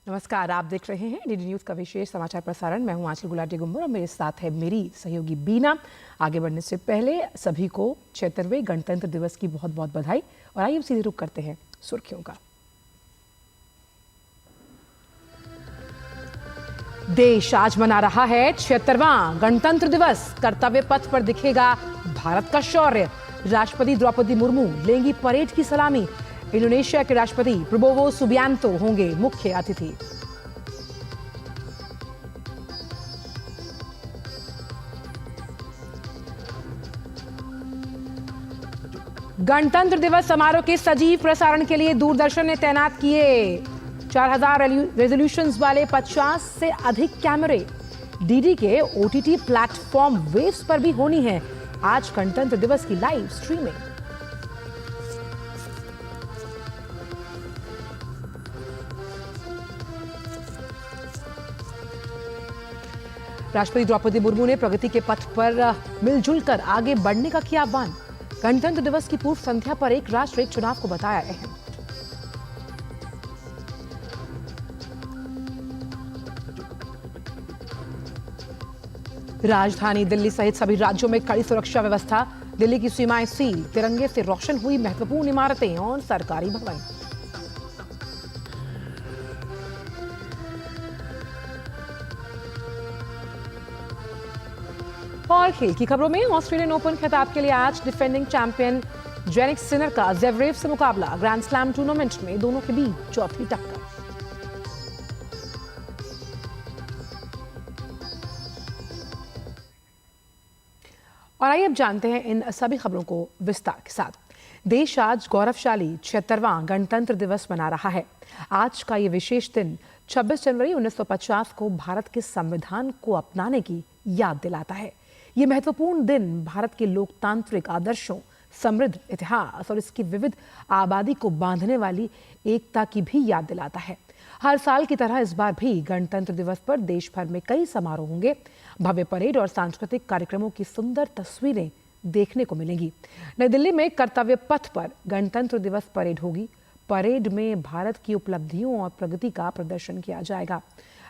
नमस्कार, आप देख रहे हैं डीडी न्यूज का विशेष समाचार प्रसारण। मैं हूं आंचल गुलाटी गुम्बर और मेरे साथ है मेरी सहयोगी बीना। आगे बढ़ने से पहले सभी को 76वें गणतंत्र दिवस की बहुत बहुत बधाई। और आइए सीधे रुख करते हैं सुर्खियों का। देश आज मना रहा है 76वां गणतंत्र दिवस। कर्तव्य पथ पर दिखेगा भारत का शौर्य। राष्ट्रपति द्रौपदी मुर्मू लेंगी परेड की सलामी। इंडोनेशिया के राष्ट्रपति प्रबोवो सुबियांतो होंगे मुख्य अतिथि। गणतंत्र दिवस समारोह के सजीव प्रसारण के लिए दूरदर्शन ने तैनात किए 4000 रेजोल्यूशन वाले 50 से अधिक कैमरे। डीडी के ओटीटी प्लेटफॉर्म वेव्स पर भी होनी है आज गणतंत्र दिवस की लाइव स्ट्रीमिंग। राष्ट्रपति द्रौपदी मुर्मू ने प्रगति के पथ पर मिलजुल कर आगे बढ़ने का किया आह्वान। गणतंत्र दिवस की पूर्व संध्या पर एक राष्ट्र एक चुनाव को बताया अहम। राजधानी दिल्ली सहित सभी राज्यों में कड़ी सुरक्षा व्यवस्था। दिल्ली की सीमाएं सील, तिरंगे से रोशन हुई महत्वपूर्ण इमारतें और सरकारी भवन। और खेल की खबरों में ऑस्ट्रेलियन ओपन खिताब के लिए आज डिफेंडिंग चैंपियन जेनिक सिनर का ज़ेवरेव से मुकाबला। ग्रैंड स्लैम टूर्नामेंट में दोनों के बीच चौथी टक्कर। और आइए अब जानते हैं इन सभी खबरों को विस्तार के साथ। देश आज गौरवशाली 76वां गणतंत्र दिवस मना रहा है। आज का ये विशेष दिन 26 जनवरी 1950 को भारत के संविधान को अपनाने की याद दिलाता है। ये महत्वपूर्ण दिन भारत के लोकतांत्रिक आदर्शों, समृद्ध इतिहास और इसकी विविध आबादी को बांधने वाली एकता की भी याद दिलाता है। हर साल की तरह इस बार भी गणतंत्र दिवस पर देश भर में कई समारोह होंगे। भव्य परेड और सांस्कृतिक कार्यक्रमों की सुंदर तस्वीरें देखने को मिलेंगी। नई दिल्ली में कर्तव्य पथ पर गणतंत्र दिवस परेड होगी। परेड में भारत की उपलब्धियों और प्रगति का प्रदर्शन किया जाएगा।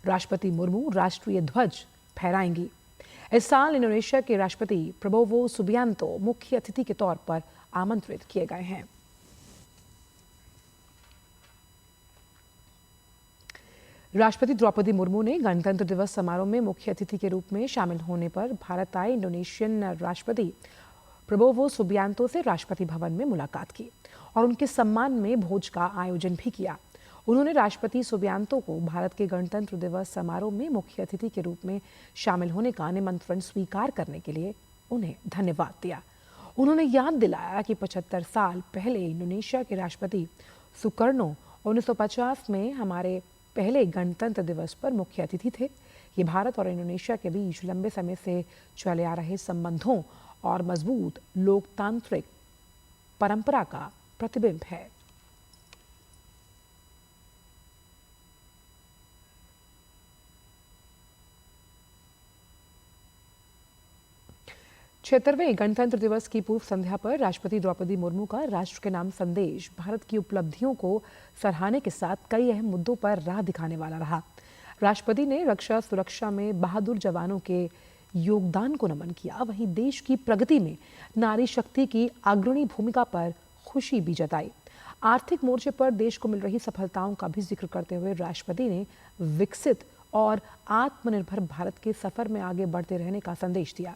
राष्ट्रपति मुर्मू राष्ट्रीय ध्वज फहराएंगी। इस साल इंडोनेशिया के राष्ट्रपति प्रबोवो सुबियांतो मुख्य अतिथि के तौर पर आमंत्रित किए गए हैं। राष्ट्रपति द्रौपदी मुर्मू ने गणतंत्र दिवस समारोह में मुख्य अतिथि के रूप में शामिल होने पर भारत आए इंडोनेशियन राष्ट्रपति प्रबोवो सुबियांतो से राष्ट्रपति भवन में मुलाकात की और उनके सम्मान में भोज का आयोजन भी किया। उन्होंने राष्ट्रपति सुबियांतो को भारत के गणतंत्र दिवस समारोह में मुख्य अतिथि के रूप में शामिल होने का निमंत्रण स्वीकार करने के लिए उन्हें धन्यवाद दिया। उन्होंने याद दिलाया कि 75 साल पहले इंडोनेशिया के राष्ट्रपति सुकर्नो 1950 में हमारे पहले गणतंत्र दिवस पर मुख्य अतिथि थे। ये भारत और इंडोनेशिया के बीच लंबे समय से चले आ रहे संबंधों और मजबूत लोकतांत्रिक परंपरा का प्रतिबिंब है। छिहत्तरवें गणतंत्र दिवस की पूर्व संध्या पर राष्ट्रपति द्रौपदी मुर्मू का राष्ट्र के नाम संदेश भारत की उपलब्धियों को सराहने के साथ कई अहम मुद्दों पर राह दिखाने वाला रहा। राष्ट्रपति ने रक्षा सुरक्षा में बहादुर जवानों के योगदान को नमन किया। वहीं देश की प्रगति में नारी शक्ति की अग्रणी भूमिका पर खुशी भी जताई। आर्थिक मोर्चे पर देश को मिल रही सफलताओं का भी जिक्र करते हुए राष्ट्रपति ने विकसित और आत्मनिर्भर भारत के सफर में आगे बढ़ते रहने का संदेश दिया।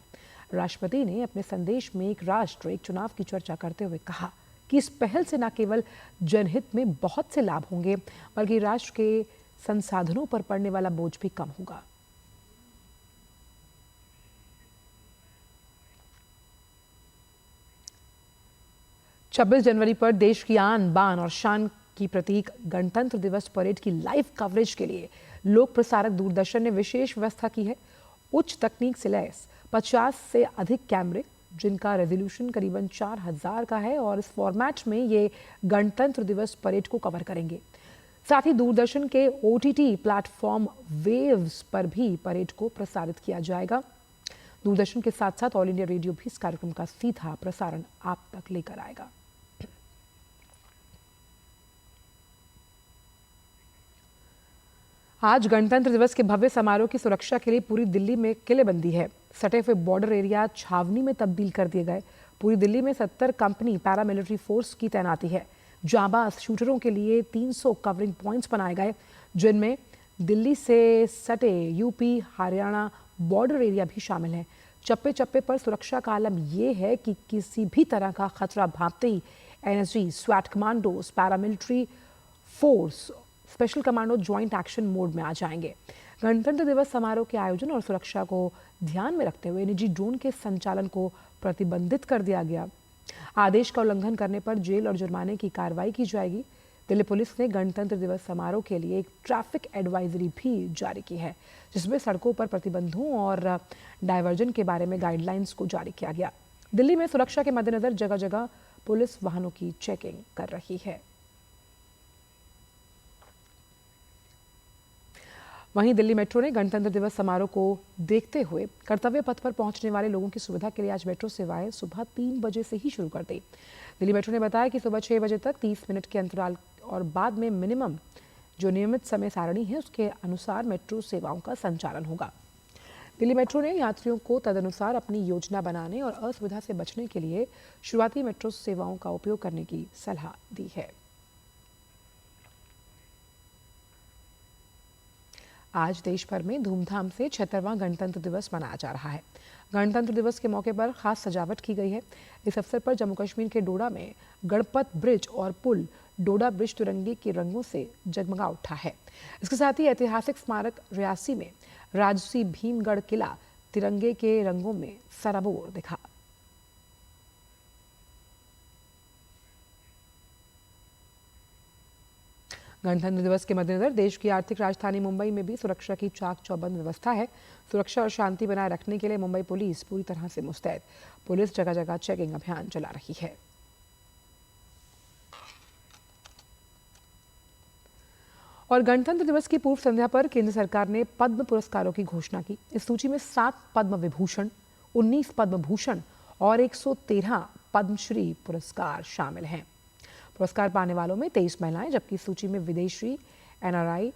राष्ट्रपति ने अपने संदेश में एक राष्ट्र एक चुनाव की चर्चा करते हुए कहा कि इस पहल से न केवल जनहित में बहुत से लाभ होंगे बल्कि राष्ट्र के संसाधनों पर पड़ने वाला बोझ भी कम होगा। छब्बीस जनवरी पर देश की आन बान और शान की प्रतीक गणतंत्र दिवस परेड की लाइव कवरेज के लिए लोक प्रसारक दूरदर्शन ने विशेष व्यवस्था की है। उच्च तकनीक से लैस 50 से अधिक कैमरे जिनका रेजोल्यूशन करीबन 4000 का है और इस फॉर्मेट में ये गणतंत्र दिवस परेड को कवर करेंगे। साथ ही दूरदर्शन के ओटीटी प्लेटफॉर्म वेव्स पर भी परेड को प्रसारित किया जाएगा। दूरदर्शन के साथ साथ ऑल इंडिया रेडियो भी इस कार्यक्रम का सीधा प्रसारण आप तक लेकर आएगा। आज गणतंत्र दिवस के भव्य समारोह की सुरक्षा के लिए पूरी दिल्ली में किलेबंदी है। सटे हुए बॉर्डर एरिया छावनी में तब्दील कर दिए गए। पूरी दिल्ली में 70 कंपनी पैरामिलिट्री फोर्स की तैनाती है। जांबाज शूटरों के लिए 300 कवरिंग पॉइंट्स बनाए गए, जिनमें दिल्ली से सटे यूपी, हरियाणा बॉर्डर एरिया भी शामिल है। चप्पे चप्पे पर सुरक्षा का आलम यह है कि किसी भी तरह का खतरा भांपते ही एनएसजी, स्वैट commandos, paramilitary force, special commando joint action mode में आ जाएंगे। गणतंत्र दिवस समारोह के आयोजन और सुरक्षा को ध्यान में रखते हुए निजी ड्रोन के संचालन को प्रतिबंधित कर दिया गया। आदेश का उल्लंघन करने पर जेल और जुर्माने की कार्रवाई की जाएगी। दिल्ली पुलिस ने गणतंत्र दिवस समारोह के लिए एक ट्रैफिक एडवाइजरी भी जारी की है, जिसमें सड़कों पर प्रतिबंधों और डायवर्जन के बारे में गाइडलाइंस को जारी किया गया। दिल्ली में सुरक्षा के मद्देनजर जगह जगह पुलिस वाहनों की चेकिंग कर रही है। वहीं दिल्ली मेट्रो ने गणतंत्र दिवस समारोह को देखते हुए कर्तव्य पथ पर पहुंचने वाले लोगों की सुविधा के लिए आज मेट्रो सेवाएं सुबह 3 बजे से ही शुरू कर दी। दिल्ली मेट्रो ने बताया कि सुबह 6 बजे तक 30 मिनट के अंतराल और बाद में मिनिमम जो नियमित समय सारणी है उसके अनुसार मेट्रो सेवाओं का संचालन होगा। दिल्ली मेट्रो ने यात्रियों को तदनुसार अपनी योजना बनाने और असुविधा से बचने के लिए शुरुआती मेट्रो सेवाओं का उपयोग करने की सलाह दी है। आज देश भर में धूमधाम से 76वां गणतंत्र दिवस मनाया जा रहा है। गणतंत्र दिवस के मौके पर खास सजावट की गई है। इस अवसर पर जम्मू कश्मीर के डोडा में गणपत ब्रिज और पुल डोडा ब्रिज तिरंगे के रंगों से जगमगा उठा है। इसके साथ ही ऐतिहासिक स्मारक रियासी में राजसी भीमगढ़ किला तिरंगे के रंगों में सराबोर दिखा। गणतंत्र दिवस के मद्देनजर देश की आर्थिक राजधानी मुंबई में भी सुरक्षा की चाक चौबंद व्यवस्था है। सुरक्षा और शांति बनाए रखने के लिए मुंबई पुलिस पूरी तरह से मुस्तैद। पुलिस जगह जगह चेकिंग अभियान चला रही है। और गणतंत्र दिवस की पूर्व संध्या पर केंद्र सरकार ने पद्म पुरस्कारों की घोषणा की। इस सूची में 7 पद्म विभूषण, 19 पद्म भूषण और 113 पद्मश्री पुरस्कार शामिल हैं। पुरस्कार पाने वालों में 23 महिलाएं, जबकि सूची में विदेशी, एनआरआई,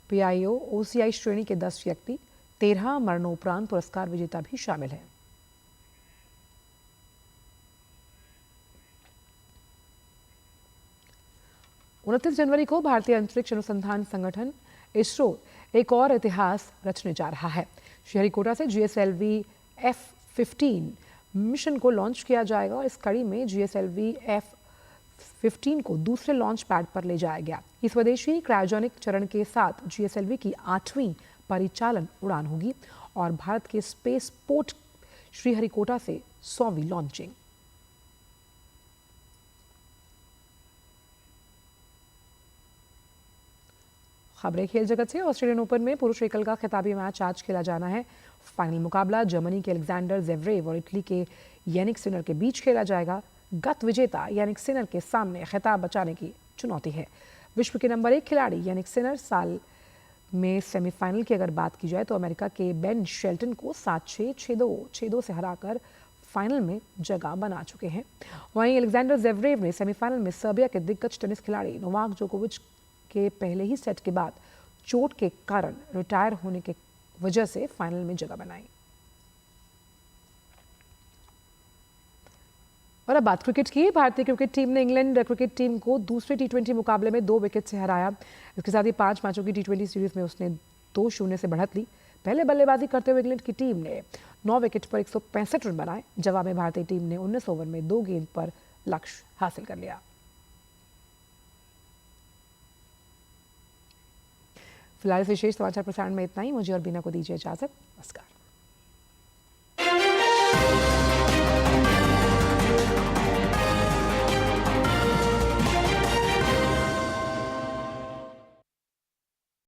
पीआईओ, ओसीआई श्रेणी के 10 व्यक्ति, 13 मरणोपरांत पुरस्कार विजेता भी शामिल हैं। उनतीस जनवरी को भारतीय अंतरिक्ष अनुसंधान संगठन इसरो एक और इतिहास रचने जा रहा है। श्रीहरिकोटा से GSLV F-15 मिशन को लॉन्च किया जाएगा और इस कड़ी में GSLV F-15 को दूसरे लॉन्च पैड पर ले जाया गया। इस स्वदेशी क्रायोजेनिक चरण के साथ GSLV की 8वीं परिचालन उड़ान होगी और भारत के स्पेस पोर्ट श्रीहरिकोटा से 100वीं लॉन्चिंग। खबरें खेल जगत से। ऑस्ट्रेलियन ओपन में पुरुष एकल का खिताबी मैच आज खेला जाना है। फाइनल मुकाबला जर्मनी के अलेक्जेंडर ज़ेवरेव और इटली के यानिक सिनर के बीच खेला जाएगा। गत विजेता यानिक सिनर के सामने खिताब बचाने की चुनौती है। विश्व के नंबर 1 खिलाड़ी यानिक सिनर साल में सेमीफाइनल की अगर बात की जाए तो अमेरिका के बेन शेल्टन को 7-6, 6-2, 6-2 से हराकर फाइनल में जगह बना चुके हैं। वहीं अलेक्जेंडर ज़ेवरेव ने सेमीफाइनल में सर्बिया के दिग्गज टेनिस खिलाड़ी नोवाक जोकोविच के पहले ही सेट के बाद चोट के कारण रिटायर होने के वजह से फाइनल में जगह बनाई। और अब बात क्रिकेट की। भारतीय क्रिकेट टीम ने इंग्लैंड क्रिकेट टीम को दूसरे T20 मुकाबले में 2 विकेट से हराया। इसके साथ ही 5 मैचों की T20 सीरीज में उसने 2-0 से बढ़त ली। पहले बल्लेबाजी करते हुए इंग्लैंड की टीम ने 9 विकेट पर 165 रन बनाए। जवाब में भारतीय टीम ने 19 ओवर में 2 गेंद पर लक्ष्य हासिल कर लिया। फिलहाल विशेष समाचार प्रसारण में इतना ही। मुझे और बीना को दीजिए इजाजत। नमस्कार।